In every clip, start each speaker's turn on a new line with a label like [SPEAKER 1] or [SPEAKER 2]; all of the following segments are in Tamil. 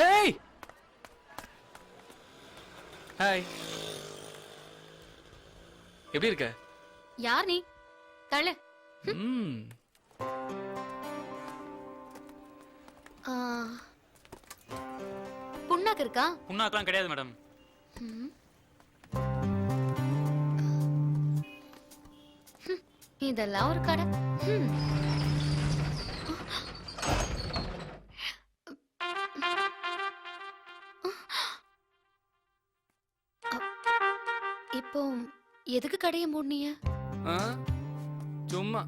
[SPEAKER 1] ஏய் ஹாய், எப்படி இருக்க?
[SPEAKER 2] யார் நீ? தள்ளு. புண்ணாக்கு இருக்கா?
[SPEAKER 1] புண்ணாக்கெல்லாம் கிடையாது மேடம்.
[SPEAKER 2] இதெல்லாம் ஒரு கடை. இப்போ எதுக்கு கடையை மூடுனீங்க?
[SPEAKER 1] சும்மா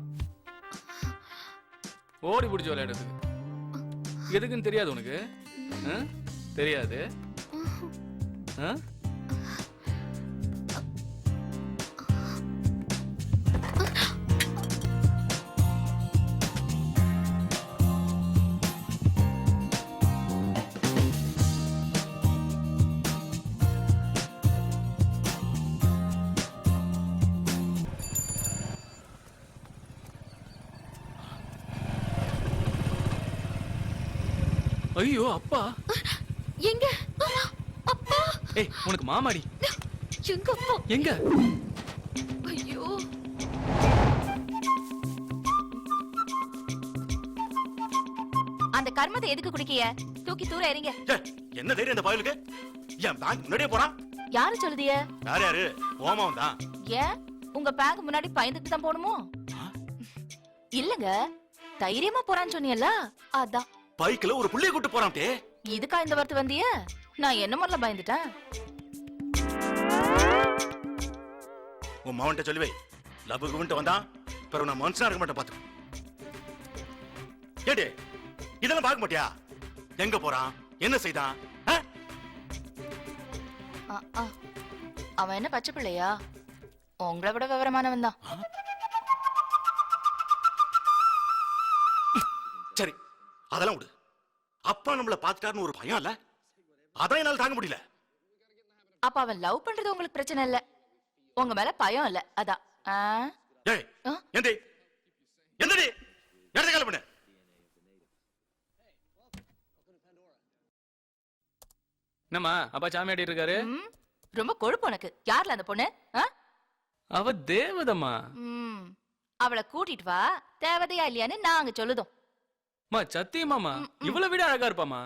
[SPEAKER 1] ஓடி பிடிச்ச விளையாடுறதுக்கு. எதுக்குன்னு தெரியாது உனக்கு? தெரியாது. ஐயோ அப்பா
[SPEAKER 2] எங்க? அப்பா
[SPEAKER 1] ஏய் உனக்கு மாமாடி.
[SPEAKER 2] எங்க அப்பா?
[SPEAKER 1] எங்க?
[SPEAKER 2] ஐயோ
[SPEAKER 3] அந்த கர்மத்தை எதுக்கு குடிக்கிய? தூக்கி தூர எறிங்க.
[SPEAKER 4] என்ன தைரியம் இந்த பயலுக்கு? என் பேங்க் முன்னாடியே போறான்.
[SPEAKER 3] யாரு சொல்லுதிய?
[SPEAKER 4] யாரு? ஓமாவும் தான்.
[SPEAKER 3] ஏன் உங்க பேங்க் முன்னாடி பயந்துட்டு தான் போணுமோ? இல்லங்க, தைரியமா போறான்னு சொன்னீல்ல, அதான்.
[SPEAKER 4] பைக்ல ஒரு புள்ளைய கூட்டு போறான்.
[SPEAKER 3] இதுக்கா இந்த வார்த்தை வந்திய? நான் என்ன முதல்ல பயந்துட்டேன்.
[SPEAKER 4] உன் மவன்ட்ட சொல்லுவே, லபுக்கு விட்டு வந்தான் பிறகு நான் மனுஷனா இருக்க மாட்டேன் பாத்து. ஏடே இதெல்லாம் பார்க்க மாட்டியா? எங்க போறான், என்ன செய்தான்?
[SPEAKER 3] அவன் என்ன பச்சை பிள்ளையா? உங்களை விட விவரமானவன் தான்.
[SPEAKER 4] சரி அதெல்லாம் விடு. அப்பா நம்மள பாத்துட்டாருன்னு ஒரு பயம் இல்ல, அதான் என்னால தாங்க முடியல.
[SPEAKER 3] அப்ப அவன் லவ் பண்றது உங்களுக்கு பிரச்சனை இல்ல, உங்க மேல பயம் இல்ல, அதான்.
[SPEAKER 4] ஏய் எந்தே எந்தடி எடுத்து கால பண்ணு.
[SPEAKER 1] என்னம்மா அப்பா சாமியாடி இருக்காரு?
[SPEAKER 3] ரொம்ப கொழுப்பு உனக்கு. யார்ல அந்த பொண்ணு?
[SPEAKER 1] அவ தேவதம்மா.
[SPEAKER 3] அவளை கூட்டிட்டு வா, தேவதையா இல்லையான்னு நாங்க சொல்லுதோம்.
[SPEAKER 1] மா சத்தியமாமா இவ்வளவு விட அழகா இருப்பாமா.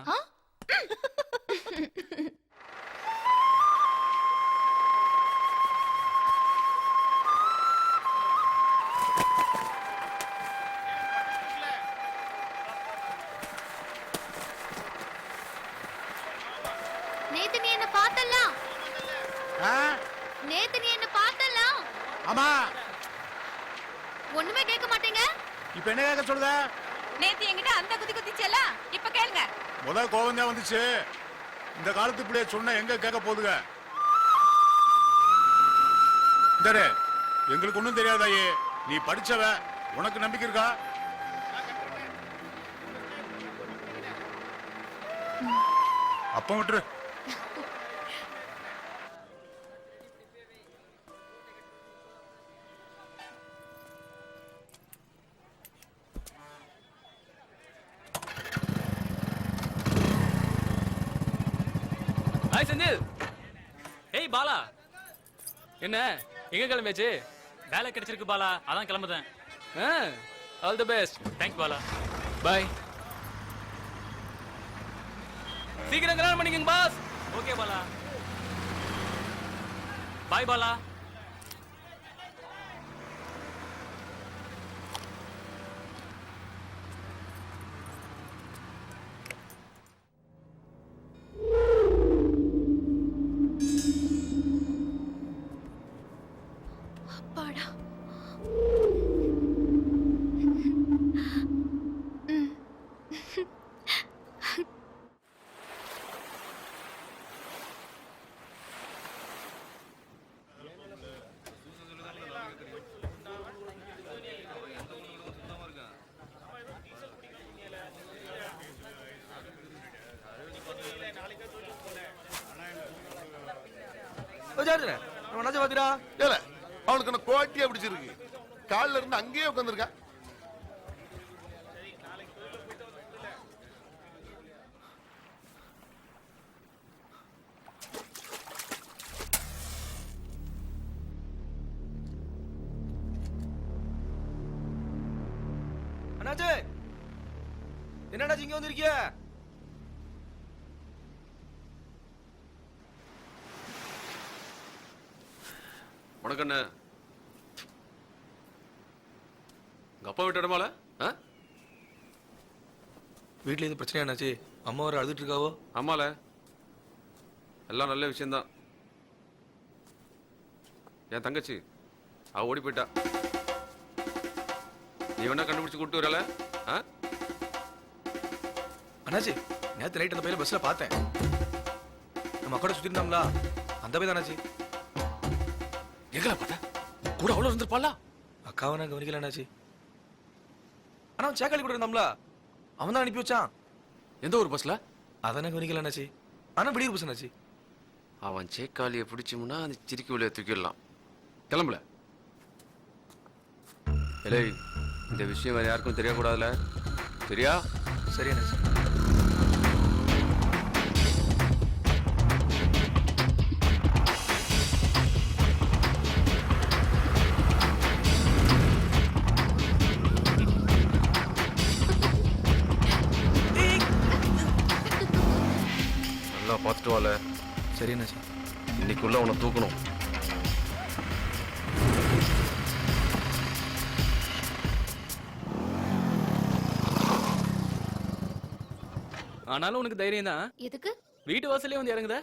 [SPEAKER 2] நேத்து நீ என்ன பார்த்தல? நேத்து நீ என்ன பார்த்தல?
[SPEAKER 5] ஆமா.
[SPEAKER 2] ஒண்ணுமே கேட்க மாட்டீங்க.
[SPEAKER 5] இப்ப என்ன கேட்க சொல்லுத?
[SPEAKER 3] நேத்து என்கிட்ட அந்த குதி குதிச்சல, இப்ப கேளுங்க.
[SPEAKER 5] முத கோவம் தான் வந்துச்சு. இந்த காலத்து இப்படியே சொன்ன எங்க கேட்க போதுங்க? இந்தரே எங்களுக்கு ஒண்ணும் தெரியாதாயே, நீ படிச்சவ, உனக்கு நம்பிக்கை இருக்கா? அப்ப விட்டுரு.
[SPEAKER 1] ஹாய் செந்தில். ஏய் பாலா, என்ன எங்க கிளம்பியாச்சு?
[SPEAKER 6] வேலை கிடைச்சிருக்கு பாலா, அதான் கிளம்புதேன்.
[SPEAKER 1] All the best.
[SPEAKER 6] Thanks Bala.
[SPEAKER 1] Bye. சீக்கிரம் கல்யாணம் பண்ணிக்கங்க boss.
[SPEAKER 6] Okay Bala. Bye Bala.
[SPEAKER 2] அப்பாடா.
[SPEAKER 7] அவனுக்கு என்ன கோட்டியா பிடிச்சிருக்கு? காலில இருந்து அங்கேயே உட்காந்துருக்கா.
[SPEAKER 8] அண்ணாச்சி என்னண்ணாச்சி இங்க வந்திருக்கிய?
[SPEAKER 9] உனக்கு என்ன உங்க அப்பா விட்டு இடமால
[SPEAKER 8] வீட்ல எதுவும் பிரச்சனை என்னாச்சு? அம்மா வர அழுதுட்டு இருக்காவோ?
[SPEAKER 9] ஆமால எல்லாம் நல்ல விஷயம்தான். என் தங்கச்சி அவ ஓடி போயிட்டா. நீ வேணா கண்டுபிடிச்சு கூப்பிட்டு வரல?
[SPEAKER 8] அண்ணாச்சி நேத்து நைட் அந்த பையில பஸ்ல பார்த்தேன். நம்ம அக்கா சுத்தி இருந்தாங்களா? அந்த பையன் தானாச்சி.
[SPEAKER 1] எங்கல பார்த்தா கூட அவ்வளவு இருந்திருப்பாளா?
[SPEAKER 8] அக்காவை நான் கவனிக்கல அண்ணாச்சி. ஆனா அவன் சேக்காளி கூட இருந்தாங்களா? அவன் தான் அனுப்பி வச்சான்.
[SPEAKER 1] எந்த ஒரு பஸ்ல?
[SPEAKER 8] அதானே கவனிக்கல அண்ணாச்சி. ஆனா பிடிக்கிற பஸ் அண்ணாச்சி.
[SPEAKER 9] அவன் சேக்காளியை பிடிச்சோம்னா அந்த சிரிக்கி வழியை தூக்கிடலாம். கிளம்பல இல்லை, இந்த விஷயம் வேற யாருக்கும் தெரியக்கூடாதுல. சரியா?
[SPEAKER 8] சரி அண்ணாச்சி.
[SPEAKER 9] நல்லா பார்த்துட்டு வாழ.
[SPEAKER 8] சரி அண்ணாச்சி.
[SPEAKER 9] இன்னைக்குள்ள உன்னை தூக்கணும்.
[SPEAKER 1] ஆனாலும் உனக்கு தைரியம் தான்.
[SPEAKER 2] எதுக்கு?
[SPEAKER 1] வீட்டு வாசலே வந்து இறங்குத.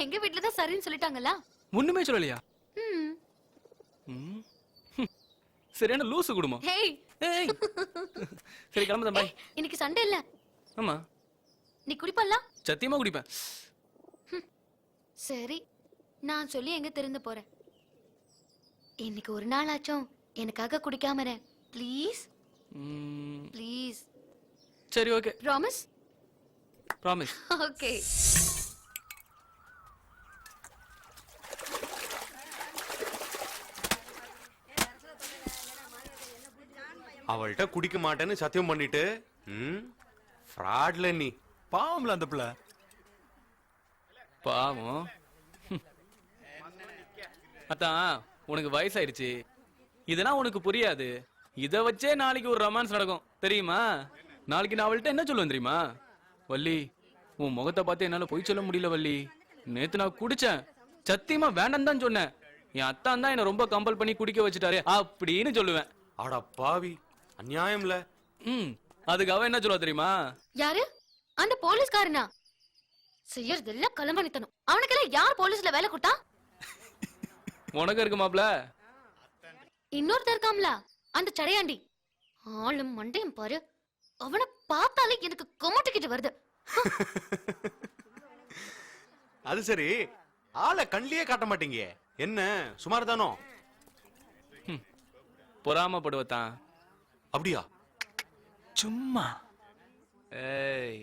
[SPEAKER 2] எங்க வீட்ல தான் சரின்னு சொல்லிட்டாங்களா?
[SPEAKER 1] முன்னுமே சொல்லலையா?
[SPEAKER 2] ம்.
[SPEAKER 1] ம். சரியான லூசு குடும்பம்.
[SPEAKER 2] ஹேய்.
[SPEAKER 1] ஏய். சரி கிளம்புதா பாய்.
[SPEAKER 2] இன்னைக்கு சண்டே இல்ல.
[SPEAKER 1] ஆமா.
[SPEAKER 2] நீ குடிப்பல்ல?
[SPEAKER 1] சத்தியமா குடிப்பேன்.
[SPEAKER 2] சரி, நான் சொல்லி எங்க திருந்து போறேன். இன்னைக்கு ஒரு நாள் ஆச்சும் எனக்காக குடிக்காம இரு. Please please.
[SPEAKER 1] சரி ஓகே.
[SPEAKER 2] ப்ராமிஸ்?
[SPEAKER 1] ப்ராமிஸ்.
[SPEAKER 2] ஓகே.
[SPEAKER 10] அவள்கிட்ட குடிக்க மாட்டேன்னு சத்தியம் பண்ணிட்டு ஃப்ராட்ல நீ.
[SPEAKER 8] பாவம்ல அந்த பிள்ளை.
[SPEAKER 1] பாவம். அத்தான் உனக்கு வயசாயிடுச்சு, இதெல்லாம் உனக்கு புரியாது. இத வச்சே நாளைக்கு ஒரு ரொமான்ஸ் நடக்கும் தெரியுமா? நாளைக்கு நான் அவள்கிட்ட என்ன சொல்லுவேன் தெரியுமா? வள்ளி, உன் முகத்தை பார்த்து என்னால பொய் சொல்ல முடியல வள்ளி. நேத்து நான் குடிச்சேன், சத்தியமா வேண்டாம் தான் சொன்னேன். என் அத்தான் தான் என்ன ரொம்ப கம்பல் பண்ணி குடிக்க வச்சுட்டாரு அப்படின்னு சொல்லுவேன்.
[SPEAKER 10] அட பாவி, அநியாயம்ல.
[SPEAKER 1] அதுக்கு அவன் என்ன சொல்லுவா தெரியுமா?
[SPEAKER 2] யாரு? அந்த போலீஸ்காரனா? செய்யறதெல்லாம் களமணித்தனம். அவனுக்கெல்லாம் யார் போலீஸ்ல வேலை கொடுத்தா?
[SPEAKER 1] உனக்கு இருக்கு மாப்ள.
[SPEAKER 2] இன்னொருத்தர் இருக்காம்ல, அந்த சடையாண்டி. ஆளும் மண்டையும் பாரு. அவனை பார்த்தாலே எனக்கு கொமட்டிக்கிட்டு வருது.
[SPEAKER 10] அது சரி, ஆளை கண்ணிலேயே காட்ட மாட்டீங்க. என்ன சுமார் தானோ?
[SPEAKER 1] பொறாமப்படுவத்தான்.
[SPEAKER 10] அப்படியா?
[SPEAKER 1] சும்மா. ஏய்.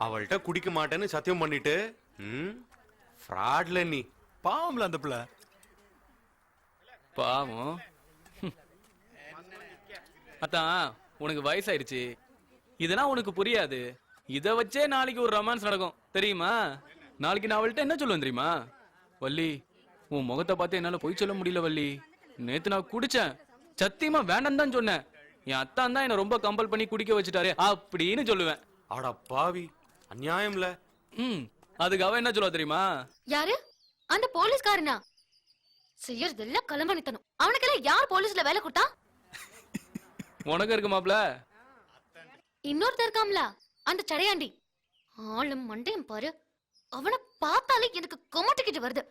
[SPEAKER 10] அவள்கிட்ட குடிக்க மாட்டேன்னு சத்தியம் பண்ணிட்டு ஃப்ராட்ல நீ.
[SPEAKER 8] பாவம்ல அந்த பிள்ளை.
[SPEAKER 1] பாவம். அத்தான் உனக்கு வயசாயிடுச்சு, இதெல்லாம் உனக்கு புரியாது. இத வச்சே நாளைக்கு ஒரு ரொமான்ஸ் நடக்கும் தெரியுமா? நாளைக்கு நான் அவள்கிட்ட என்ன சொல்லுவேன் தெரியுமா? வள்ளி, உன் முகத்தை பார்த்து என்னால பொய் சொல்ல முடியல வள்ளி. நேத்து நான் குடிச்சேன், சத்தியமா வேண்டாம் தான் சொன்னேன். என் அத்தான் தான் என்ன ரொம்ப கம்பல் பண்ணி குடிக்க வச்சுட்டாரு அப்படின்னு சொல்லுவேன்.
[SPEAKER 10] அட பாவி, அநியாயம்ல.
[SPEAKER 1] அதுக்கு அவன் என்ன சொல்லுவா தெரியுமா?
[SPEAKER 2] யாரு? அந்த போலீஸ்காரனா? செய்யறதெல்லாம் களமணித்தனம். அவனுக்கெல்லாம் யார் போலீஸ்ல வேலை கொடுத்தா?
[SPEAKER 1] உனக்கு இருக்கு மாப்ள.
[SPEAKER 2] இன்னொருத்தர் இருக்காம்ல, அந்த சடையாண்டி. ஆளும் மண்டையும் பாரு. அவனை பார்த்தாலே எனக்கு கொமட்டிக்கிட்டு வருது.